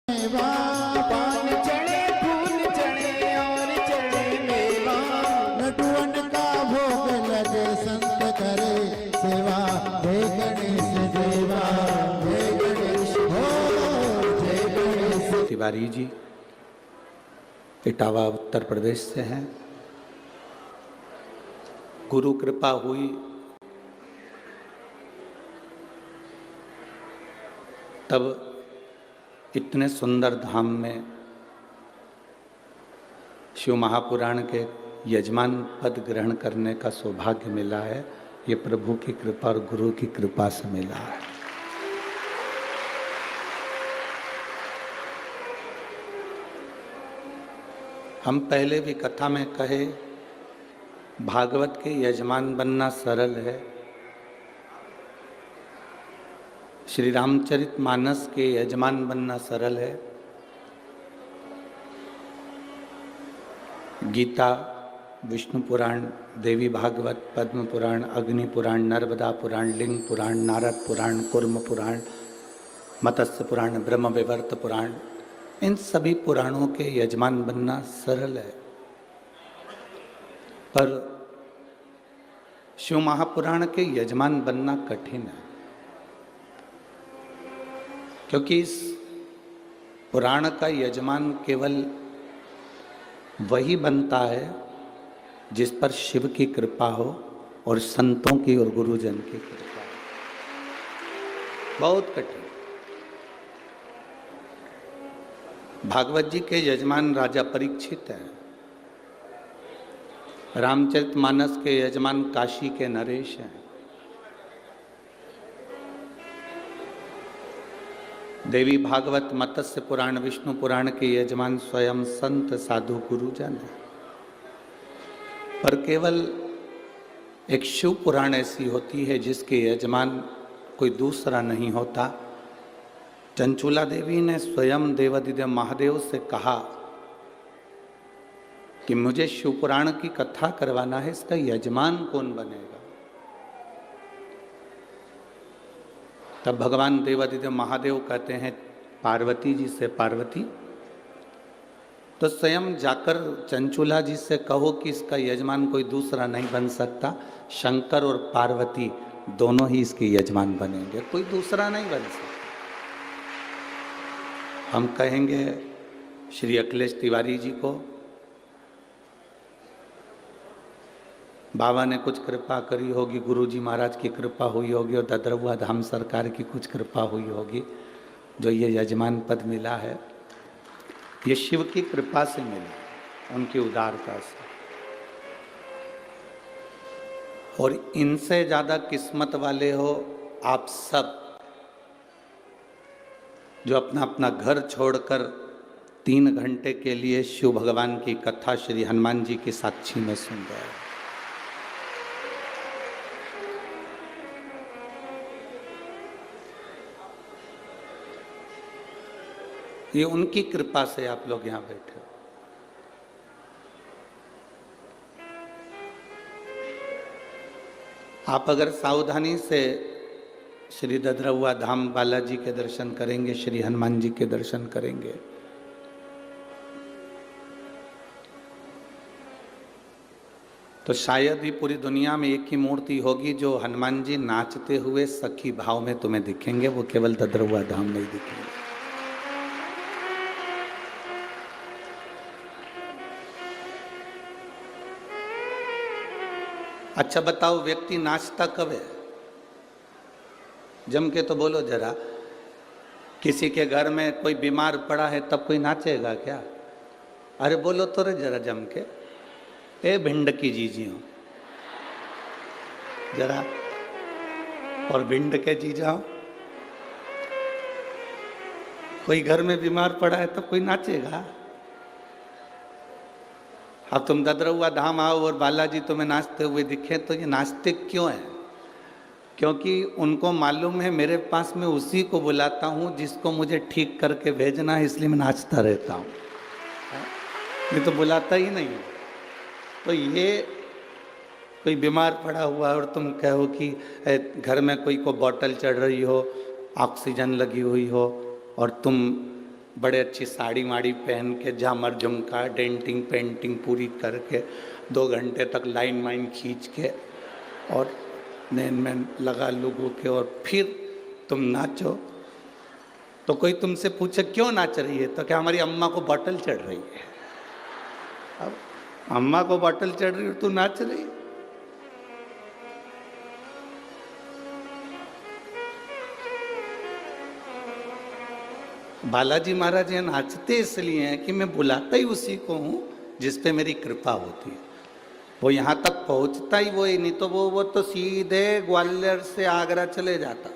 मेवा पान चढ़े फूल चढ़े और चढ़े मेवा नटवन का भोग लगे संत करे सेवा जय गणेश देवा जय गणेश हो जय गणेश। तिवारी जी इटावा उत्तर प्रदेश से हैं। गुरु कृपा हुई तब इतने सुंदर धाम में शिव महापुराण के यजमान पद ग्रहण करने का सौभाग्य मिला है। ये प्रभु की कृपा और गुरु की कृपा से मिला है। हम पहले भी कथा में कहे, भागवत के यजमान बनना सरल है। श्री रामचरितमानस के यजमान बनना सरल है। गीता, विष्णु पुराण, देवी भागवत, पद्म पुराण, अग्नि पुराण, नर्मदा पुराण, लिंग पुराण, नारद पुराण, कूर्म पुराण, मत्स्य पुराण, ब्रह्म विवर्त पुराण, इन सभी पुराणों के यजमान बनना सरल है। पर शिव महापुराण के यजमान बनना कठिन है, क्योंकि इस पुराण का यजमान केवल वही बनता है जिस पर शिव की कृपा हो और संतों की और गुरुजन की कृपा हो। बहुत कठिन। भागवत जी के यजमान राजा परीक्षित हैं। रामचरितमानस के यजमान काशी के नरेश हैं। देवी भागवत, मत्स्य पुराण, विष्णु पुराण के यजमान स्वयं संत साधु गुरुजन है। पर केवल एक शिव पुराण ऐसी होती है जिसके यजमान कोई दूसरा नहीं होता। चंचूला देवी ने स्वयं देवादिदेव महादेव से कहा कि मुझे शिव पुराण की कथा करवाना है, इसका यजमान कौन बनेगा? तब भगवान देवादिदेव महादेव कहते हैं पार्वती जी से, पार्वती तो स्वयं जाकर चंचूला जी से कहो कि इसका यजमान कोई दूसरा नहीं बन सकता। शंकर और पार्वती दोनों ही इसके यजमान बनेंगे, कोई दूसरा नहीं बन सकता। हम कहेंगे श्री अखिलेश तिवारी जी को, बाबा ने कुछ कृपा करी होगी, गुरुजी महाराज की कृपा हुई होगी और ददरवा धाम सरकार की कुछ कृपा हुई होगी, जो ये यजमान पद मिला है ये शिव की कृपा से मिला, उनकी उदारता से। और इनसे ज़्यादा किस्मत वाले हो आप सब, जो अपना अपना घर छोड़कर 3 घंटे के लिए शिव भगवान की कथा श्री हनुमान जी की साक्षी में सुन रहे हैं। ये उनकी कृपा से आप लोग यहाँ बैठे हो। आप अगर सावधानी से श्री ददरवा धाम बालाजी के दर्शन करेंगे, श्री हनुमान जी के दर्शन करेंगे, तो शायद ही पूरी दुनिया में एक ही मूर्ति होगी जो हनुमान जी नाचते हुए सखी भाव में तुम्हें दिखेंगे, वो केवल ददरवा धाम में ही दिखेंगे। अच्छा बताओ, व्यक्ति नाचता कब है? जम के तो बोलो जरा। किसी के घर में कोई बीमार पड़ा है तब कोई नाचेगा क्या? अरे बोलो तो रे जरा जम के। ए भिंड की जीजियों जरा, और भिंड के जीजाओ, कोई घर में बीमार पड़ा है तब कोई नाचेगा? अब तुम ददरवा धाम आओ और बालाजी तुम्हें नाचते हुए दिखे तो ये नाचते क्यों हैं? क्योंकि उनको मालूम है मेरे पास में उसी को बुलाता हूँ जिसको मुझे ठीक करके भेजना है, इसलिए मैं नाचता रहता हूँ, ये तो बुलाता ही नहीं। तो ये कोई बीमार पड़ा हुआ और तुम कहो कि घर में कोई को बोतल चढ़ रही हो, ऑक्सीजन लगी हुई हो और तुम बड़े अच्छी साड़ी वाड़ी पहन के झामर झुमका डेंटिंग पेंटिंग पूरी करके 2 घंटे तक लाइन वाइन खींच के और नैन में लगा लोगों के, और फिर तुम नाचो। तो कोई तुमसे पूछे क्यों नाच रही है, तो क्या हमारी अम्मा को बॉटल चढ़ रही है। अब अम्मा को बॉटल चढ़ रही है, तू नाच रही है। बालाजी महाराज ये नाचते इसलिए हैं कि मैं बुलाता ही उसी को हूं जिस पे मेरी कृपा होती है। वो यहाँ तक पहुंचता ही वही, नहीं तो वो तो सीधे ग्वालियर से आगरा चले जाता।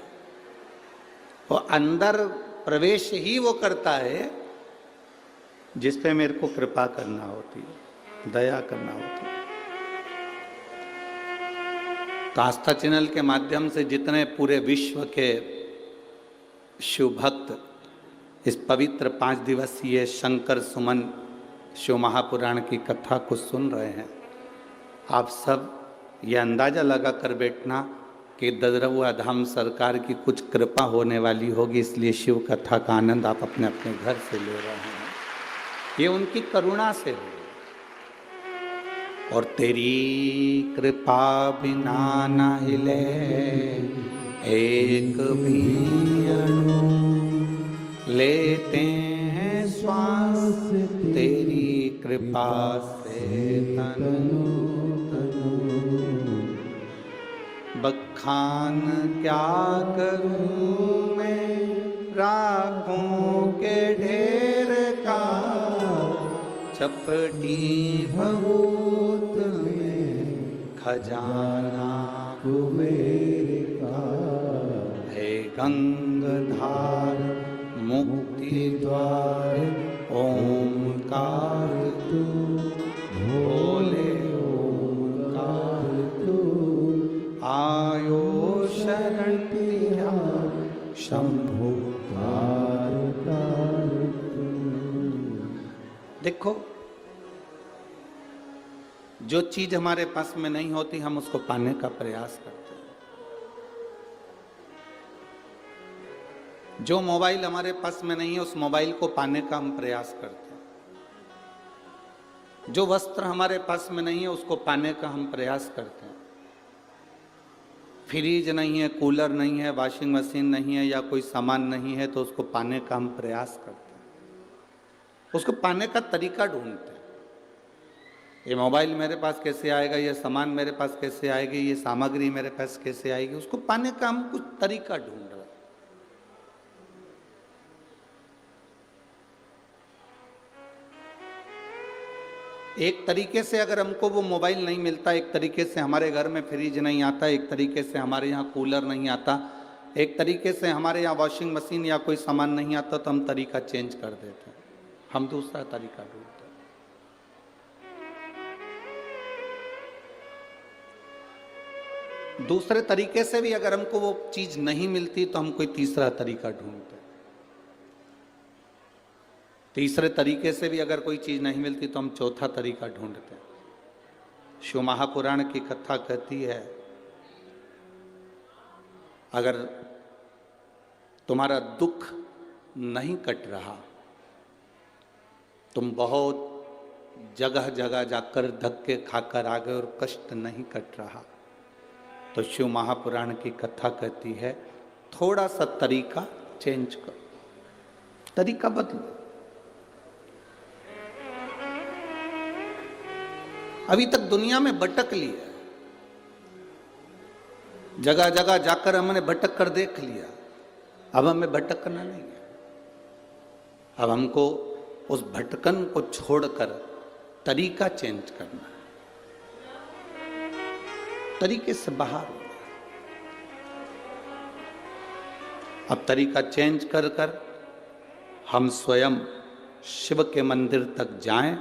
वो अंदर प्रवेश ही वो करता है जिस पे मेरे को कृपा करना होती है, दया करना होती है। तो आस्था चैनल के माध्यम से जितने पूरे विश्व के शिव भक्त इस पवित्र 5 दिवसीय शंकर सुमन शिव महापुराण की कथा को सुन रहे हैं, आप सब ये अंदाजा लगा कर बैठना कि ददरउआ धाम सरकार की कुछ कृपा होने वाली होगी, इसलिए शिव कथा का आनंद आप अपने अपने घर से ले रहे हैं। ये उनकी करुणा से हो। और तेरी कृपा बिना न हिले एक भी अणु, लेते हैं श्वास तेरी कृपा से तनु तनु। बखान क्या करूं मैं राखों के ढेर का, चपटी भभूत में खजाना कुबेर का। हे गंगाधार मुक्ति द्वार ओंकार तू, भोले ओंकार तू। आयो शरण तिहार शंभु कार तू। देखो, जो चीज हमारे पास में नहीं होती हम उसको पाने का प्रयास करते हैं। जो मोबाइल हमारे पास में नहीं है उस मोबाइल को पाने का हम प्रयास करते हैं। जो वस्त्र हमारे पास में नहीं है उसको पाने का हम प्रयास करते हैं। फ्रिज नहीं है, कूलर नहीं है, वॉशिंग मशीन नहीं है या कोई सामान नहीं है तो उसको पाने का हम प्रयास करते हैं। उसको पाने का तरीका ढूंढते हैं। ये मोबाइल मेरे पास कैसे आएगा, ये सामान मेरे पास कैसे आएगी, ये सामग्री मेरे पास कैसे आएगी, उसको पाने का हम कुछ तरीका ढूंढ रहे हैं। एक तरीके से अगर हमको वो मोबाइल नहीं मिलता, एक तरीके से हमारे घर में फ्रिज नहीं आता, एक तरीके से हमारे यहाँ कूलर नहीं आता, एक तरीके से हमारे यहाँ वॉशिंग मशीन या कोई सामान नहीं आता, तो हम तरीका चेंज कर देते हैं, हम दूसरा तरीका ढूंढते हैं। दूसरे तरीके से भी अगर हमको वो चीज नहीं मिलती तो हम कोई तीसरा तरीका ढूंढते हैं। तीसरे तरीके से भी अगर कोई चीज नहीं मिलती तो हम चौथा तरीका ढूंढते हैं। शिव महापुराण की कथा कहती है, अगर तुम्हारा दुख नहीं कट रहा, तुम बहुत जगह जगह जाकर धक्के खाकर आ गए और कष्ट नहीं कट रहा, तो शिव महापुराण की कथा कहती है थोड़ा सा तरीका चेंज करो, तरीका बदलो। अभी तक दुनिया में भटक लिया, जगह जगह जाकर हमने भटक कर देख लिया, अब हमें भटकना नहीं है। अब हमको उस भटकन को छोड़कर तरीका चेंज करना है, तरीके से बाहर होना है। अब तरीका चेंज कर कर हम स्वयं शिव के मंदिर तक जाएं,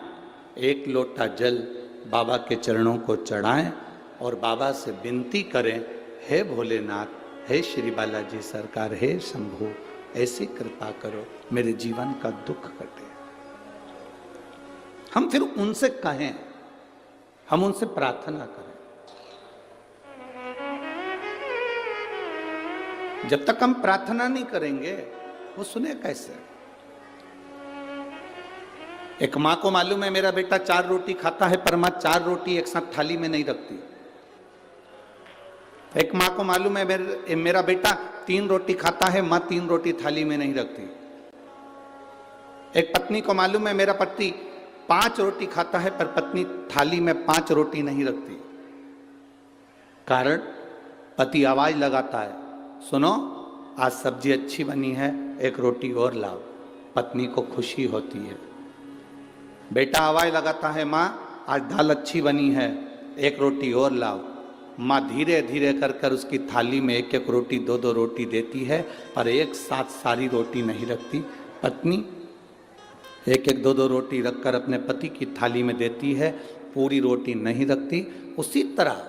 एक लोटा जल बाबा के चरणों को चढ़ाएं और बाबा से विनती करें, हे भोलेनाथ, हे श्री बालाजी सरकार, हे शंभु, ऐसी कृपा करो मेरे जीवन का दुख कटे। हम फिर उनसे कहें, हम उनसे प्रार्थना करें। जब तक हम प्रार्थना नहीं करेंगे वो सुने कैसे? एक माँ को मालूम है मेरा बेटा 4 रोटी खाता है, पर माँ 4 रोटी एक साथ थाली में नहीं रखती। एक माँ को मालूम है मेरा बेटा 3 रोटी खाता है, माँ 3 रोटी थाली में नहीं रखती। एक पत्नी को मालूम है मेरा पति 5 रोटी खाता है, पर पत्नी थाली में 5 रोटी नहीं रखती। कारण पति आवाज लगाता है, सुनो आज सब्जी अच्छी बनी है, 1 रोटी और लाओ। पत्नी को खुशी होती है। बेटा आवाज लगाता है, माँ आज दाल अच्छी बनी है, 1 रोटी और लाओ। माँ धीरे धीरे कर कर उसकी थाली में 1-1 रोटी 2-2 रोटी देती है, पर एक साथ सारी रोटी नहीं रखती। पत्नी 1-1 2-2 रोटी रखकर अपने पति की थाली में देती है, पूरी रोटी नहीं रखती। उसी तरह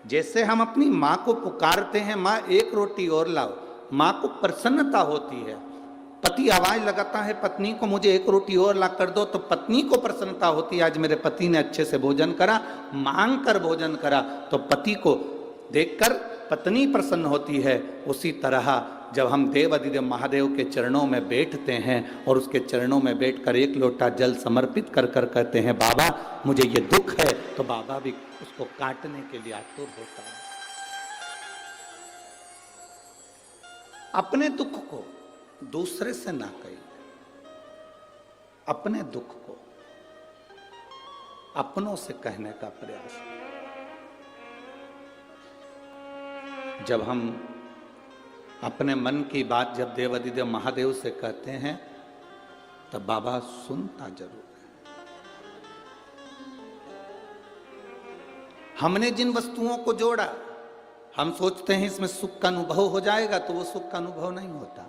जैसे हम अपनी माँ को पुकारते हैं, माँ 1 रोटी और लाओ, माँ को प्रसन्नता होती है। पति आवाज लगाता है पत्नी को, मुझे 1 रोटी और ला कर दो, तो पत्नी को प्रसन्नता होती है, आज मेरे पति ने अच्छे से भोजन करा, मांग कर भोजन करा, तो पति को देखकर पत्नी प्रसन्न होती है। उसी तरह जब हम देव अधिदेव महादेव के चरणों में बैठते हैं और उसके चरणों में बैठकर 1 लोटा जल समर्पित कर कर कहते हैं, बाबा मुझे ये दुख है, तो बाबा भी उसको काटने के लिए आतुर होता है। अपने दुख को दूसरे से ना कहिए, अपने दुख को अपनों से कहने का प्रयास। जब हम अपने मन की बात जब देव अधिदेव महादेव से कहते हैं, तब बाबा सुनता जरूर है। हमने जिन वस्तुओं को जोड़ा, हम सोचते हैं इसमें सुख का अनुभव हो जाएगा, तो वो सुख का अनुभव नहीं होता।